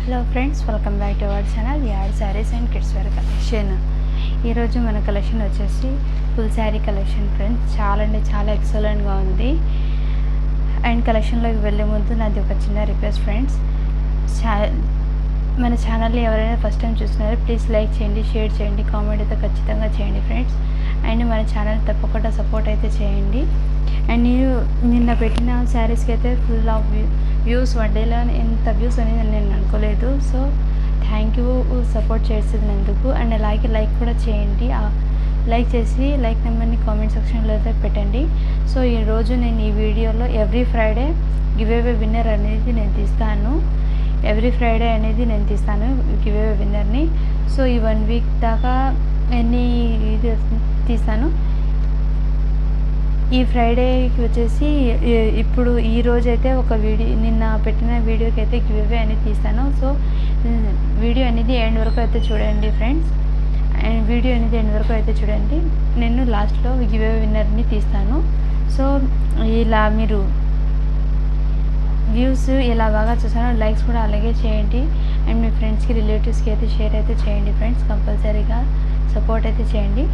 Hello friends, welcome back to our channel add saris and kids wear collection. ఈరోజు మన collection వచ్చేసి full sari collection friends. చాలా అంటే చాలా ఎక్సలెంట్గా ఉంది. అండ్ కలెక్షన్లోకి వెళ్ళే ముందు నాది ఒక చిన్న రిక్వెస్ట్ ఫ్రెండ్స్, మన ఛానల్ని ఎవరైనా ఫస్ట్ టైం చూస్తున్నారో ప్లీజ్ లైక్ చేయండి, షేర్ చేయండి, కామెంట్ అయితే ఖచ్చితంగా చేయండి ఫ్రెండ్స్. అండ్ మన ఛానల్ తప్పకుండా సపోర్ట్ అయితే చేయండి. అండ్ నేను నిన్న పెట్టిన శారీస్కి అయితే ఫుల్ ఆఫ్ వ్యూస్, వన్ డేలో ఎంత వ్యూస్ అనేది నేను అనుకోలేదు. సో థ్యాంక్ యూ సపోర్ట్ చేసినందుకు. అండ్ అలాగే లైక్ కూడా చేయండి. లైక్ చేసి లైక్ నెంబర్ని కామెంట్ సెక్షన్లో అయితే పెట్టండి. సో ఈరోజు నేను ఈ వీడియోలో every Friday give away winner అనేది నేను తీస్తాను. Give away విన్నర్ని. సో ఈ 1 వీక్ దాకా ఎన్ని ఇది తీస్తాను. ఈ ఫ్రైడేకి వచ్చేసి ఇప్పుడు ఈ రోజైతే ఒక నిన్న పెట్టిన వీడియోకి అయితే గివ్ అవే అనేది తీస్తాను. సో వీడియో అనేది ఎండ్ వరకు అయితే చూడండి ఫ్రెండ్స్. నేను లాస్ట్లో గివ్ అవే విన్నర్ని తీస్తాను. సో ఇలా మీరు వ్యూస్ ఇలా బాగా చూసాను, లైక్స్ కూడా అలాగే చేయండి. అండ్ మీ ఫ్రెండ్స్కి, రిలేటివ్స్కి అయితే షేర్ అయితే చేయండి ఫ్రెండ్స్. కంపల్సరీగా సపోర్ట్ అయితే చేయండి.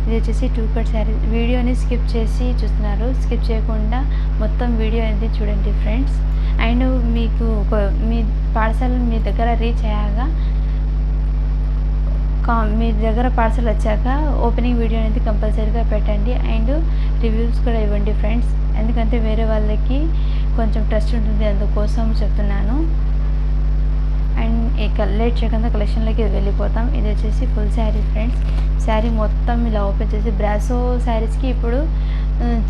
ఇది వచ్చేసి 2 కట్ శారీ. వీడియోని స్కిప్ చేసి చూస్తున్నారు, స్కిప్ చేయకుండా మొత్తం వీడియో అనేది చూడండి ఫ్రెండ్స్. అండ్ మీకు మీ పార్సల్ మీ దగ్గర రీచ్ అయ్యాక, మీ దగ్గర పార్సల్ వచ్చాక ఓపెనింగ్ వీడియో అనేది కంపల్సరీగా పెట్టండి. అండ్ రివ్యూస్ కూడా ఇవ్వండి ఫ్రెండ్స్, ఎందుకంటే వేరే వాళ్ళకి కొంచెం ట్రస్ట్ ఉంటుంది, అందుకోసం చెప్తున్నాను. అండ్ ఇక లేట్ చేయకుండా కలెక్షన్లోకి వెళ్ళిపోతాం. ఇది వచ్చేసి ఫుల్ శారీ ఫ్రెండ్స్. శారీ మొత్తం ఇలా ఓపెన్ చేసి బ్రాసో శారీస్కి ఇప్పుడు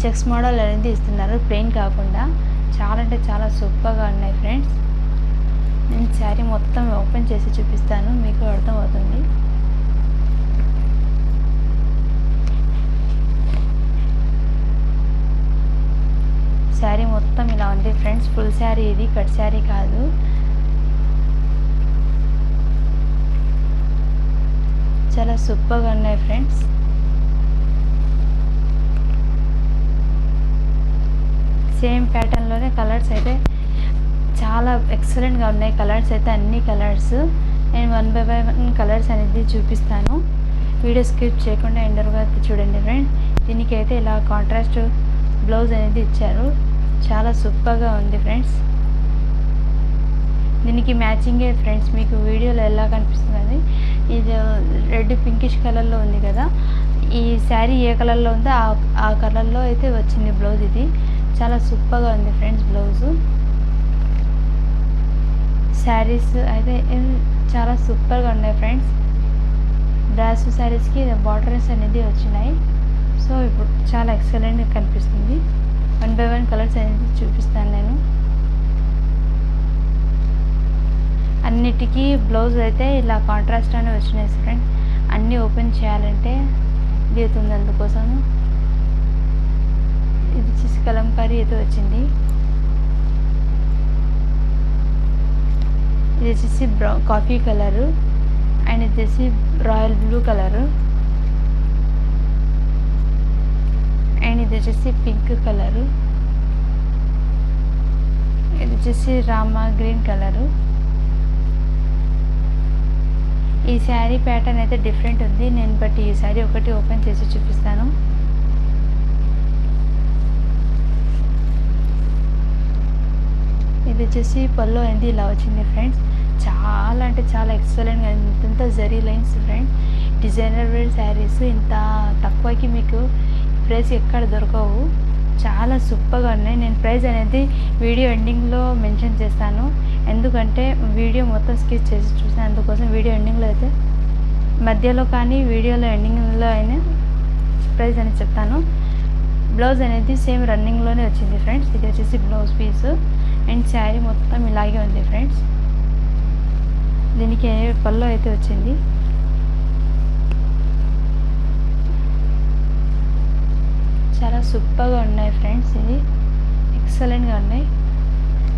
చెక్స్ మోడల్ అనేది ఇస్తున్నారు, ప్లెయిన్ కాకుండా. చాలా అంటే చాలా సూపర్గా ఉన్నాయి ఫ్రెండ్స్. నేను శారీ మొత్తం ఓపెన్ చేసి చూపిస్తాను, మీకు అర్థమవుతుంది. శారీ మొత్తం ఇలా ఉంది ఫ్రెండ్స్. ఫుల్ శారీ, ఇది కట్ శారీ కాదు. చాలా సూపర్గా ఉన్నాయి ఫ్రెండ్స్. సేమ్ ప్యాటర్న్లోనే కలర్స్ అయితే చాలా ఎక్సలెంట్గా ఉన్నాయి. కలర్స్ అయితే అన్ని కలర్స్ నేను 1 by 1 కలర్స్ అనేది చూపిస్తాను. వీడియో స్కిప్ చేయకుండా ఎండర్గా చూడండి ఫ్రెండ్స్. దీనికి అయితే ఇలా కాంట్రాస్ట్ బ్లౌజ్ అనేది ఇచ్చారు, చాలా సూపర్గా ఉంది ఫ్రెండ్స్. దీనికి మ్యాచింగే ఫ్రెండ్స్, మీకు వీడియోలో ఎలా కనిపిస్తుంది, ఇది రెడ్ పింకిష్ కలర్లో ఉంది కదా. ఈ శారీ ఏ కలర్లో ఉందో ఆ కలర్లో అయితే వచ్చింది బ్లౌజ్. ఇది చాలా సూపర్గా ఉంది ఫ్రెండ్స్ బ్లౌజు. శారీస్ అయితే చాలా సూపర్గా ఉన్నాయి ఫ్రెండ్స్. బ్రాసో శారీస్కి బార్డర్స్ అనేది వచ్చినాయి. సో ఇప్పుడు చాలా ఎక్సలెంట్గా కనిపిస్తుంది. 1 by 1 కలర్స్ అనేది చూపిస్తాను నేను. అన్నిటికీ బ్లౌజ్ అయితే ఇలా కాంట్రాస్ట్ అని వచ్చినాయి ఫ్రెండ్స్. అన్నీ ఓపెన్ చేయాలంటే ఇది అవుతుంది, అందుకోసం. ఇది వచ్చేసి కలంకారీ అయితే వచ్చింది. ఇది వచ్చేసి కాఫీ కలరు. అండ్ ఇది వచ్చేసి రాయల్ బ్లూ కలరు. అండ్ ఇది వచ్చేసి పింక్ కలరు. ఇది వచ్చేసి రామా గ్రీన్ కలరు. ఈ శారీ ప్యాటర్న్ అయితే డిఫరెంట్ ఉంది. నేను బట్టి ఈ శారీ ఒకటి ఓపెన్ చేసి చూపిస్తాను. ఇది వచ్చేసి పల్లో అనేది ఇలా వచ్చింది ఫ్రెండ్స్. చాలా అంటే చాలా ఎక్సలెంట్గా, ఇంత zari lines friends. Designer wear sarees ఇంత తక్కువకి మీకు ప్రైస్ ఎక్కడ దొరకవు, చాలా సూపర్గా ఉన్నాయి. నేను ప్రైస్ అనేది వీడియో ఎండింగ్లో మెన్షన్ చేస్తాను, ఎందుకంటే వీడియో మొత్తం స్కిప్ చేసి చూసాను, అందుకోసం వీడియో ఎండింగ్లో అయితే, మధ్యలో కానీ వీడియోలో ఎండింగ్లో అయినా ప్రైస్ అనేది చెప్తాను. బ్లౌజ్ అనేది సేమ్ రన్నింగ్లోనే వచ్చింది ఫ్రెండ్స్. ఇది వచ్చేసి బ్లౌజ్ పీసు. అండ్ శారీ మొత్తం ఇలాగే ఉంది ఫ్రెండ్స్. దీనికి పళ్ళు అయితే వచ్చింది. చాలా సూపర్గా ఉన్నాయి ఫ్రెండ్స్, ఇది ఎక్సలెంట్గా ఉన్నాయి.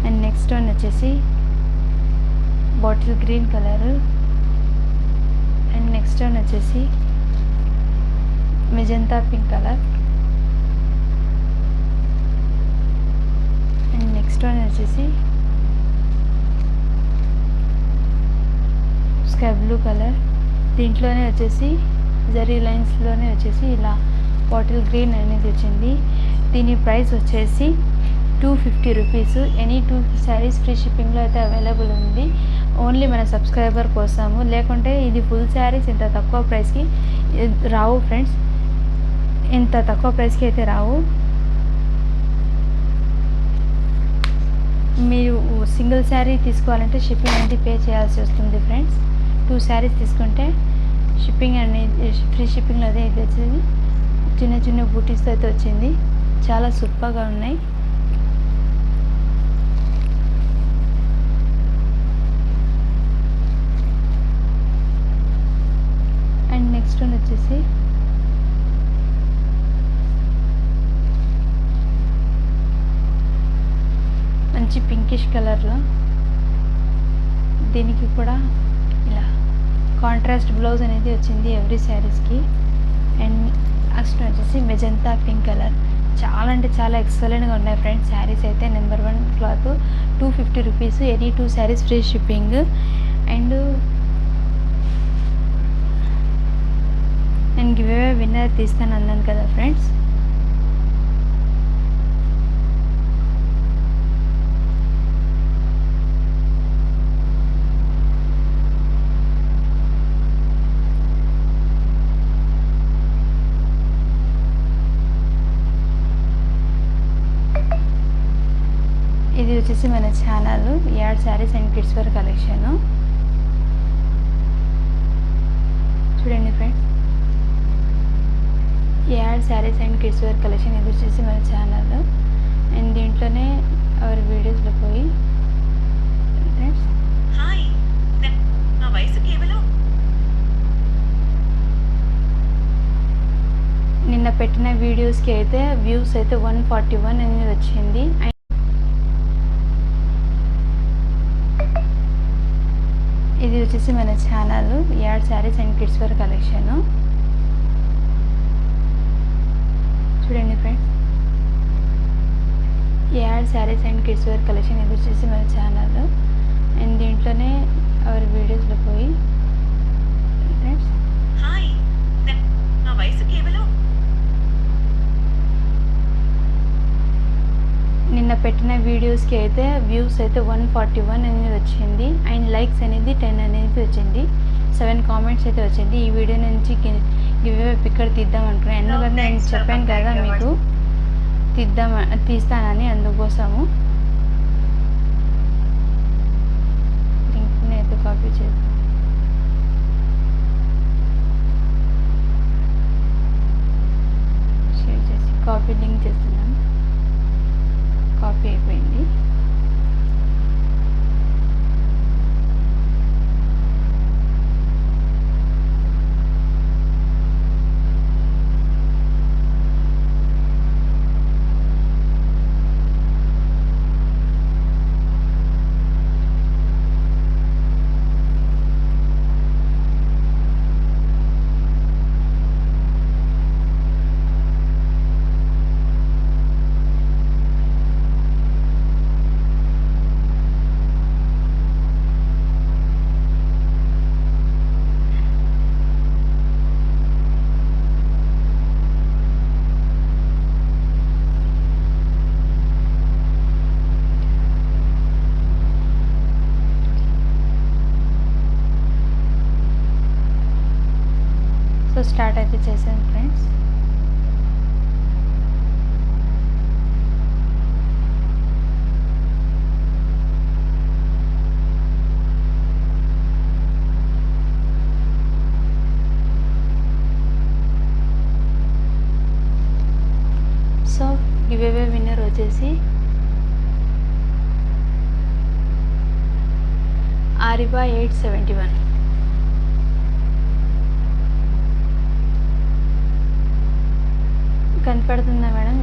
అండ్ నెక్స్ట్ వన్ వచ్చేసి bottle green colour. And next one వచ్చేసి magenta pink colour. And next one వచ్చేసి స్కై బ్లూ కలర్, దీంట్లోనే వచ్చేసి జరీ లైన్స్లోనే వచ్చేసి ఇలా బాటిల్ గ్రీన్ అనేది వచ్చింది. దీని ప్రైస్ వచ్చేసి 250 రూపీస్. ఎనీ 2 శారీస్ ఫ్రీ షిప్పింగ్లో అయితే అవైలబుల్ ఉంది. ఓన్లీ మన సబ్స్క్రైబర్ కోసము, లేకుంటే ఇది ఫుల్ శారీస్ ఇంత తక్కువ ప్రైస్కి రావు ఫ్రెండ్స్, ఇంత తక్కువ ప్రైస్కి అయితే రావు. మీరు సింగిల్ శారీ తీసుకోవాలంటే షిప్పింగ్ అనేది పే చేయాల్సి వస్తుంది ఫ్రెండ్స్. 2 శారీస్ తీసుకుంటే షిప్పింగ్ అనేది ఫ్రీ షిప్పింగ్లో అదే ఇది వచ్చింది. చిన్న చిన్న బూటీస్తో అయితే వచ్చింది, చాలా సూపర్గా ఉన్నాయి. అండ్ నెక్స్ట్ వన్ వచ్చేసి మంచి పింకిష్ కలర్లో, దీనికి కూడా ఇలా కాంట్రాస్ట్ బ్లౌజ్ అనేది వచ్చింది ఎవ్రీ శారీస్కి. అండ్ నెక్స్ట్ వచ్చేసి మెజంతా పింక్ కలర్, చాలా అంటే చాలా ఎక్సలెంట్గా ఉన్నాయి ఫ్రెండ్స్. శారీస్ అయితే number 1 cloth. 250 rupees. Any 2 sarees free shipping. And నేను గివ్ అవే విన్నర్ తీస్తాను అన్నాను కదా ఫ్రెండ్స్. ఇది వచ్చేసి మన channel add saris and kids wear collection. చూడండి friends, ad saris and kids wear collection. ఇది వచ్చేసి మన ఛానల్. అండ్ దీంట్లోనే అవర్ వీడియోస్లో పోయి ఫ్రెండ్స్ నా వయసు కేవలం నిన్న పెట్టిన వీడియోస్కి అయితే వ్యూస్ అయితే 141 అనేది వచ్చింది. ఇది వచ్చేసి మన channel add saris and kids wear collection. చూడండి friends, ad saris and kids wear collection. ఇది వచ్చేసి మన ఛానల్. అండ్ దీంట్లోనే అవర్ వీడియోస్లో పోయి ఫ్రెండ్స్ నా వయసు కేవలం నిన్న పెట్టిన వీడియోస్కి అయితే వ్యూస్ అయితే 141 అనేది వచ్చింది. అండ్ లైక్స్ అనేది 10 అనేది వచ్చింది. 7 కామెంట్స్ అయితే వచ్చింది. ఈ వీడియో నుంచి గివ్ అవే పిక్కర్ తీద్దాం అనుకున్నాను, ఎందుకంటే నేను చెప్పాను కదా మీకు తీస్తానని, అందుకోసము లింక్ని అయితే కాపీ చేస్తాను. షేర్ చేసి కాపీ లింక్ చేస్తున్నాను. కాపీ అయిపోయింది. సో స్టార్ట్ అయితే చేశాను friends. So give away winner వచ్చేసి ఆరిబా 871. కనపడుతుందా మేడం?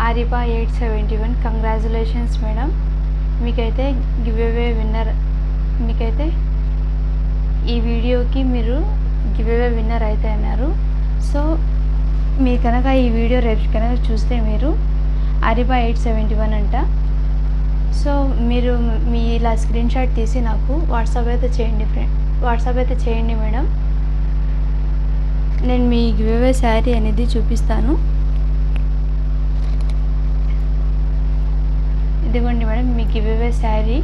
ఆరిబా 871. కంగ్రాచులేషన్స్ మేడం, మీకైతే గివ్ అవే విన్నర్. మీకైతే ఈ వీడియోకి మీరు గివ్ అవే విన్నర్ అయితే అన్నారు. సో మీరు కనుక ఈ వీడియో రేపు కనుక చూస్తే మీరు అరిబా 871 అంట. సో మీరు మీ ఇలా స్క్రీన్ షాట్ తీసి నాకు వాట్సాప్ అయితే చేయండి మేడం. నేను మీ గివ్ శారీ అనేది చూపిస్తాను. ఇదిగోండి మేడం మీ గివ్ శారీ.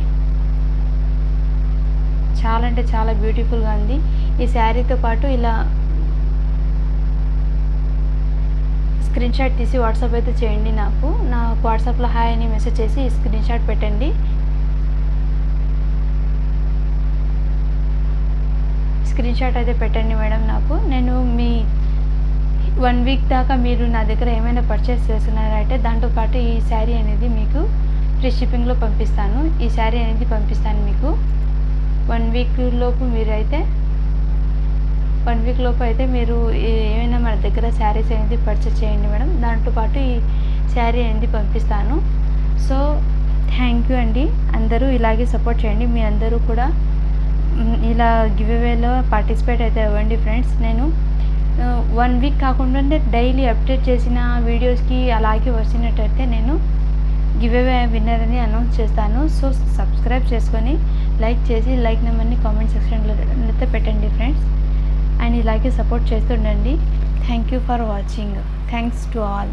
చాలా అంటే చాలా బ్యూటిఫుల్గా ఉంది. ఈ శారీతో పాటు ఇలా స్క్రీన్ షాట్ తీసి వాట్సాప్ అయితే చేయండి. నాకు వాట్సాప్లో హాయ్ అని మెసేజ్ చేసి స్క్రీన్ షాట్ పెట్టండి. స్క్రీన్ షాట్ అయితే పెట్టండి మేడం నాకు. నేను మీ 1 వీక్ దాకా మీరు నా దగ్గర ఏమైనా పర్చేస్ చేస్తున్నారంటే దాంతోపాటు ఈ శారీ అనేది మీకు ఫ్రీ షిప్పింగ్లో పంపిస్తాను. ఈ శారీ అనేది పంపిస్తాను మీకు 1 వీక్ లోపు. 1 వీక్ లోపు అయితే మీరు ఏమైనా మన దగ్గర శారీస్ అనేది పర్చేస్ చేయండి మేడం. దాంతోపాటు ఈ శారీ అనేది పంపిస్తాను. సో థ్యాంక్ యూ అండి. అందరూ ఇలాగే సపోర్ట్ చేయండి. మీ అందరూ కూడా ఇలా గివ్ అవేలో పార్టిసిపేట్ అయితే అవ్వండి ఫ్రెండ్స్. నేను 1 వీక్ కాకుండా డైలీ అప్డేట్ చేసిన వీడియోస్కి అలాగే వచ్చినట్టయితే నేను గివ్ అవే విన్నర్ అని అనౌన్స్ చేస్తాను. సో సబ్స్క్రైబ్ చేసుకొని లైక్ చేసి లైక్ నెంబర్ని కామెంట్ సెక్షన్లో అయితే పెట్టండి ఫ్రెండ్స్. అండ్ ఇలాగే సపోర్ట్ చేస్తుండండి. Thank you for watching. Thanks to all.